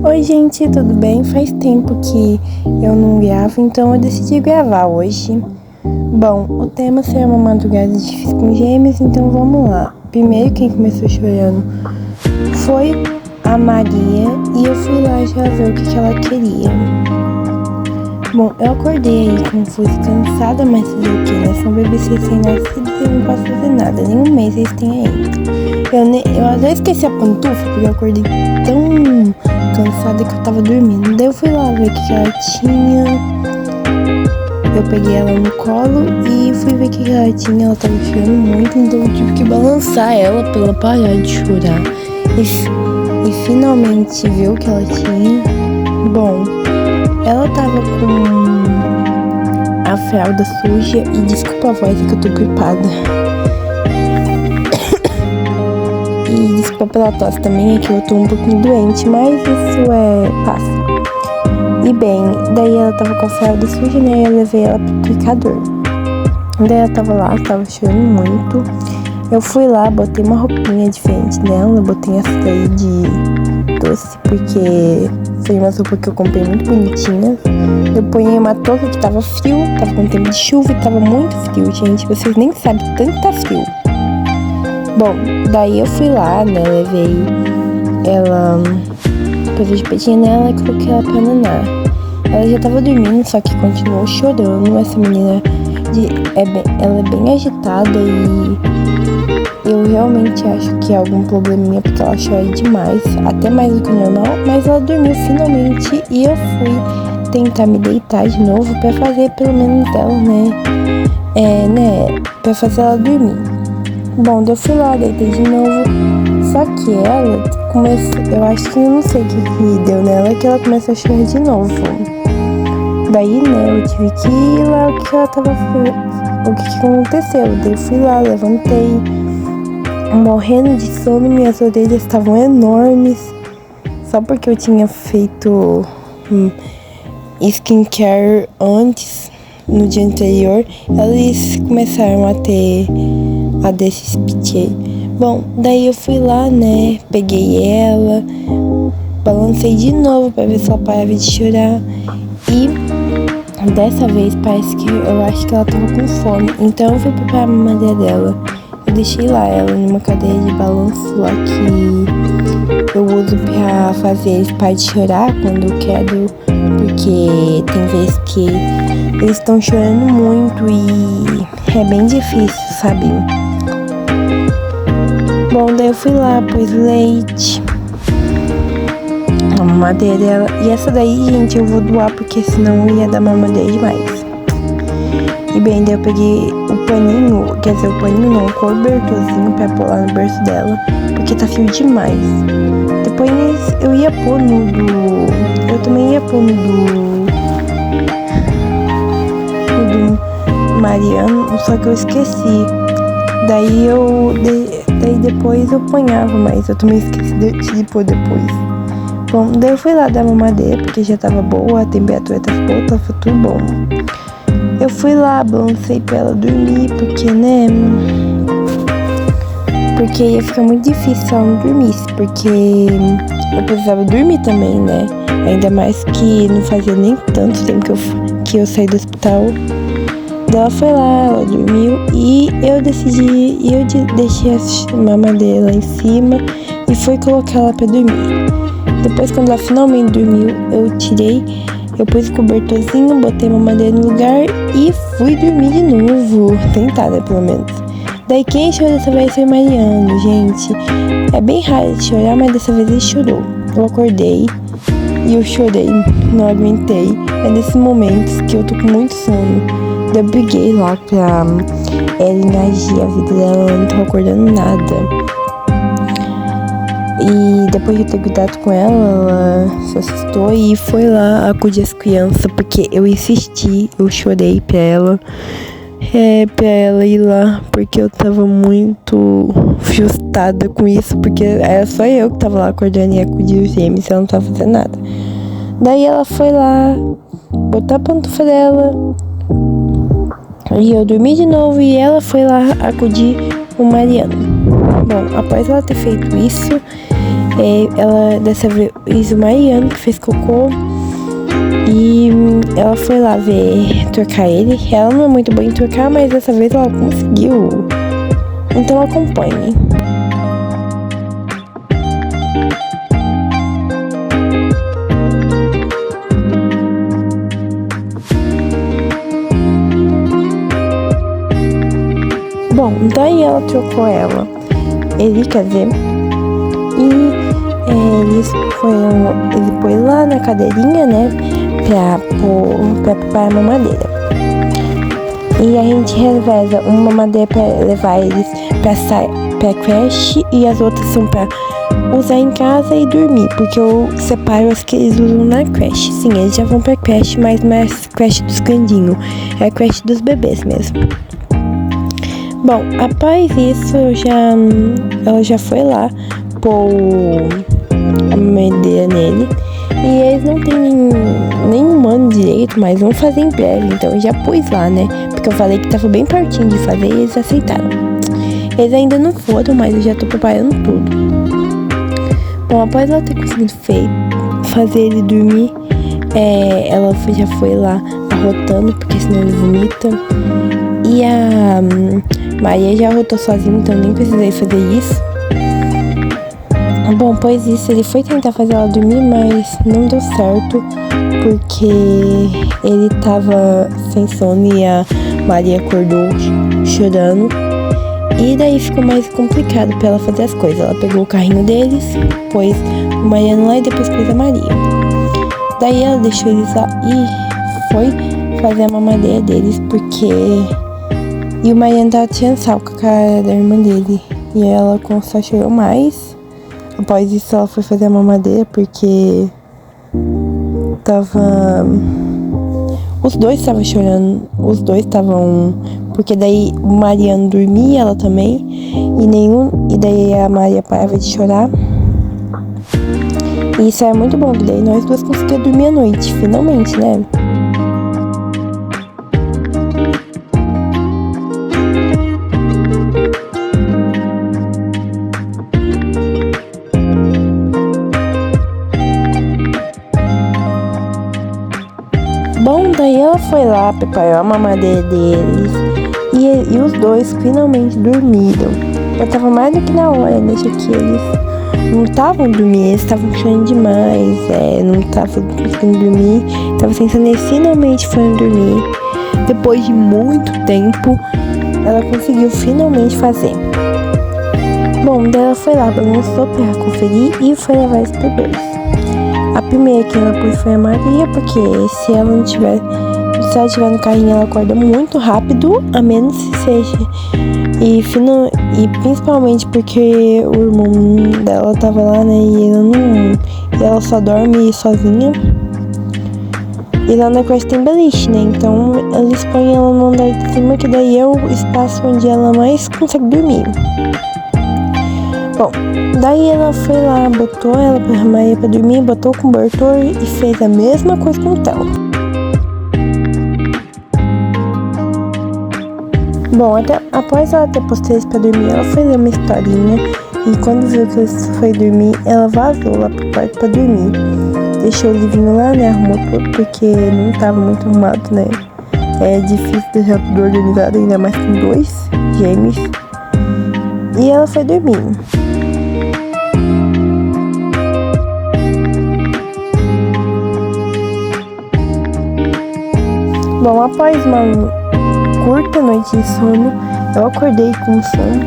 Oi gente, tudo bem? Faz tempo que eu não gravo, então eu decidi gravar hoje. Bom, o tema será uma madrugada difícil com gêmeos, então vamos lá. Primeiro quem começou chorando foi a Maria e eu fui lá já ver o que ela queria. Bom, eu acordei aí confusa, cansada, mas fazer o que, né? São bebês recém-nascidos e eu não posso fazer nada, nem um mês eles têm ainda. Eu até esqueci a pantufa porque eu acordei tão cansada que eu tava dormindo. Daí eu fui lá ver o que ela tinha. Eu peguei ela no colo e fui ver o que ela tinha. Ela tava chorando muito, então eu tive que balançar ela pra ela parar de chorar. E finalmente ver o que ela tinha. Bom, ela tava com a fralda suja e desculpa a voz que eu tô gripada. E desculpa pela tosse também, é que eu tô um pouquinho doente, mas isso passa. E bem, daí ela tava com a fralda suja, né? Eu levei ela pro picador. Daí ela tava lá, tava chorando muito. Eu fui lá, botei uma roupinha diferente nela, botei essa daí de doce, porque foi uma roupa que eu comprei muito bonitinha. Eu ponhei uma touca que tava frio, tava com tempo de chuva e tava muito frio, gente. Vocês nem sabem tanto tá frio. Bom, daí eu fui lá, né, levei ela, pus o chupetinho nela e coloquei ela pra nanar. Ela já tava dormindo, só que continuou chorando. Essa menina, ela é bem agitada e eu realmente acho que é algum probleminha porque ela chora demais, até mais do que o normal. Mas ela dormiu finalmente e eu fui tentar me deitar de novo pra fazer pelo menos dela, pra fazer ela dormir. Bom, eu fui lá, deitei de novo, só que ela começou, eu acho que eu não sei o que deu nela, que ela começou a chorar de novo. Daí, né, eu tive que ir lá o que aconteceu. Daí eu fui lá, levantei, morrendo de sono, minhas orelhas estavam enormes, só porque eu tinha feito skincare antes, no dia anterior, eles começaram a ter desses pitié. Bom, daí eu fui lá, né, peguei ela, balancei de novo pra ver se ela parava de chorar e dessa vez parece que eu acho que ela tava com fome, então eu fui preparar a mamadeira dela. Eu deixei lá ela numa cadeira de balanço lá que eu uso pra fazer eles pararem de chorar quando eu quero, porque tem vezes que eles estão chorando muito e é bem difícil, sabe? Bom, daí eu fui lá, pus leite, a mamadeira dela. E essa daí, gente, eu vou doar porque senão ia dar mamadeira demais. E bem, daí eu peguei o paninho, o cobertorzinho pra pôr lá no berço dela, porque tá frio demais. Depois eu ia pôr eu também ia pôr no do Mariano, só que eu esqueci. Daí depois eu ponhava, mas eu também esqueci de pôr depois. Bom, daí eu fui lá dar mamadeira, porque já tava boa, a temperatura tava boa, tava tudo bom. Eu fui lá, balancei pra ela dormir, porque ia ficar muito difícil se ela não dormisse, porque eu precisava dormir também, né? Ainda mais que não fazia nem tanto tempo que eu saí do hospital. Ela foi lá, ela dormiu e eu deixei a mamadeira lá em cima e fui colocar ela pra dormir. Depois, quando ela finalmente dormiu, eu pus o cobertorzinho, botei a mamadeira no lugar e fui dormir de novo. Tentar, né, pelo menos. Daí quem chorou dessa vez foi Mariano, gente. É bem raro de chorar, mas dessa vez ele chorou. Eu acordei e eu chorei, não aguentei. É nesses momentos que eu tô com muito sono. Eu briguei lá pra ela engajar a vida dela, ela não tava acordando nada. E depois de eu ter cuidado com ela se assustou e foi lá acudir as crianças, porque eu insisti, eu chorei pra ela ir lá, porque eu tava muito frustrada com isso, porque era só eu que tava lá acordando e acudir os gêmeos, ela não tava fazendo nada. Daí ela foi lá botar a pantufa dela, e eu dormi de novo e ela foi lá acudir o Mariano. Bom, após ela ter feito isso, Ela, dessa vez, o Mariano que fez cocô. E ela foi lá trocar ele. Ela não é muito boa em trocar, mas dessa vez ela conseguiu. Então acompanhe. Bom, daí ela trocou ele, quer dizer, e ele pôs lá na cadeirinha, né, pra preparar a mamadeira. E a gente reveza uma mamadeira pra levar eles pra creche e as outras são pra usar em casa e dormir, porque eu separo as que eles usam na creche. Sim, eles já vão pra creche, mas não é a creche dos grandinhos, é a creche dos bebês mesmo. Bom, após isso, ela já foi lá pôr a mamadeira nele. E eles não têm nenhum ano direito, mas vão fazer em breve. Então eu já pus lá, né? Porque eu falei que tava bem pertinho de fazer e eles aceitaram. Eles ainda não foram, mas eu já tô preparando tudo. Bom, após ela ter conseguido fazer ele dormir, ela já foi lá arrotando, porque senão ele vomita. E a Maria já arrotou sozinha, então nem precisei fazer isso. Bom, pois isso, ele foi tentar fazer ela dormir, mas não deu certo, porque ele tava sem sono e a Maria acordou chorando. E daí ficou mais complicado pra ela fazer as coisas. Ela pegou o carrinho deles, pôs o Mariano lá e depois pôs a Maria. Daí ela deixou eles lá e foi fazer a mamadeira deles, porque... E o Mariano tava tirando sal com a cara da irmã dele. E ela só chorou mais. Após isso ela foi fazer a mamadeira, porque os dois estavam chorando. Os dois estavam... Porque daí o Mariano dormia, ela também. E daí a Maria parava de chorar. E isso era muito bom, porque daí nós duas conseguíamos dormir à noite, finalmente, né? Bom, daí ela foi lá, preparou a mamadeira deles e os dois finalmente dormiram. Já tava mais do que na hora, né? Já que eles não estavam dormindo, eles estavam chorando demais, não estavam conseguindo dormir. Tava pensando, eles finalmente foram dormir. Depois de muito tempo, ela conseguiu finalmente fazer. Bom, daí ela foi lá, balançou pra conferir e foi levar eles pro berço. A primeira que ela pôs foi a Maria, porque se ela estiver no carrinho, ela acorda muito rápido, a menos que seja. E principalmente porque o irmão dela tava lá, né? E ela só dorme sozinha. E lá na creche tem beliche, né? Então eles põem ela no andar de cima, que daí é o espaço onde ela mais consegue dormir. Bom, daí ela foi lá, botou ela pra Maria pra dormir, botou o cobertor e fez a mesma coisa com o Theo. Bom, após ela ter posto eles pra dormir, ela foi ler uma historinha. E quando viu que eles foram dormir, ela vazou lá pro quarto pra dormir. Deixou o livrinho lá, né, arrumou tudo, porque não tava muito arrumado, né. É difícil deixar tudo organizado, ainda mais com 2 gêmeos. E ela foi dormir. Bom, após uma curta noite de sono, eu acordei com o sono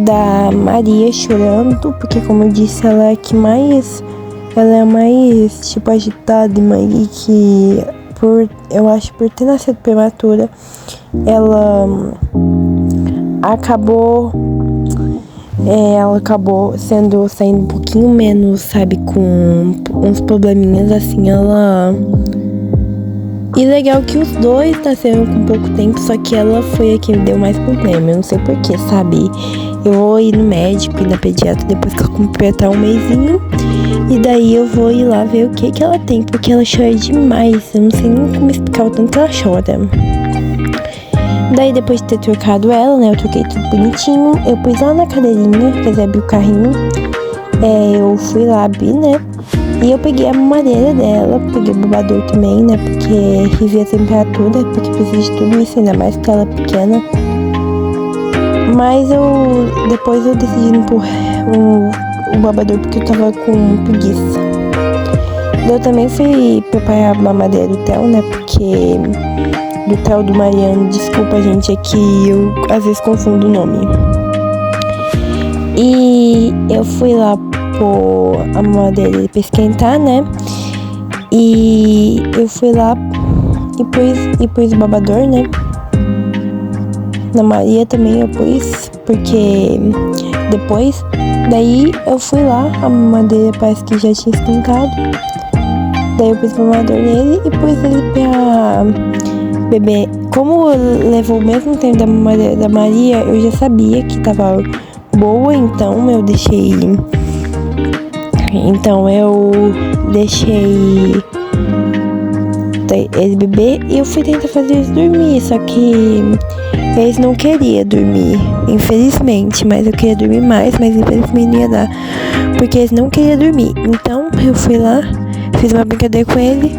da Maria chorando, porque como eu disse, ela é mais tipo agitada, e que eu acho por ter nascido prematura, ela acabou saindo um pouquinho menos, sabe, com uns probleminhas assim, E legal que os dois nasceram com pouco tempo, só que ela foi a que deu mais problema. Eu não sei porquê, sabe? Eu vou ir no médico e na pediatra depois que ela completar um mesinho. E daí eu vou ir lá ver o que ela tem, porque ela chora demais. Eu não sei nem como explicar o tanto que ela chora. Daí depois de ter trocado ela, né? Eu troquei tudo bonitinho. Eu pus ela na cadeirinha, quer dizer, abri o carrinho. eu fui lá abrir, né? E eu peguei a mamadeira dela, peguei o babador também, né? Porque revi a temperatura, porque precisa de tudo isso, ainda mais que ela é pequena. Mas depois eu decidi não pôr o babador porque eu tava com preguiça. Eu também fui preparar a mamadeira do Theo, né? Porque do Theo do Mariano, desculpa gente, é que eu às vezes confundo o nome. E eu fui lá pôr a mamadeira dele pra esquentar, né? E eu fui lá e pus o babador, né? Na Maria também eu pus, porque depois, daí eu fui lá, a mamadeira parece que já tinha esquentado. Daí eu pus o mamador nele e pus ele pra beber. Como levou o mesmo tempo da mamadeira da Maria, eu já sabia que tava boa, então eu deixei ele beber e eu fui tentar fazer eles dormir, só que eles não queriam dormir, infelizmente, mas eu queria dormir mais, mas infelizmente não ia dar, porque eles não queriam dormir. Então eu fui lá, fiz uma brincadeira com ele,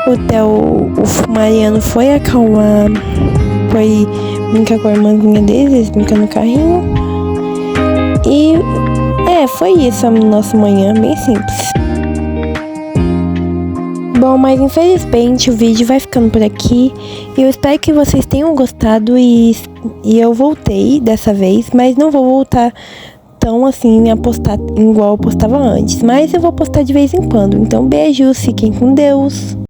o Mariano foi acalmar, foi brincar com a irmãzinha deles, eles brincando no carrinho. E foi isso a nossa manhã, bem simples. Bom, mas infelizmente o vídeo vai ficando por aqui. Eu espero que vocês tenham gostado e eu voltei dessa vez, mas não vou voltar tão assim a postar igual eu postava antes. Mas eu vou postar de vez em quando. Então beijos, fiquem com Deus.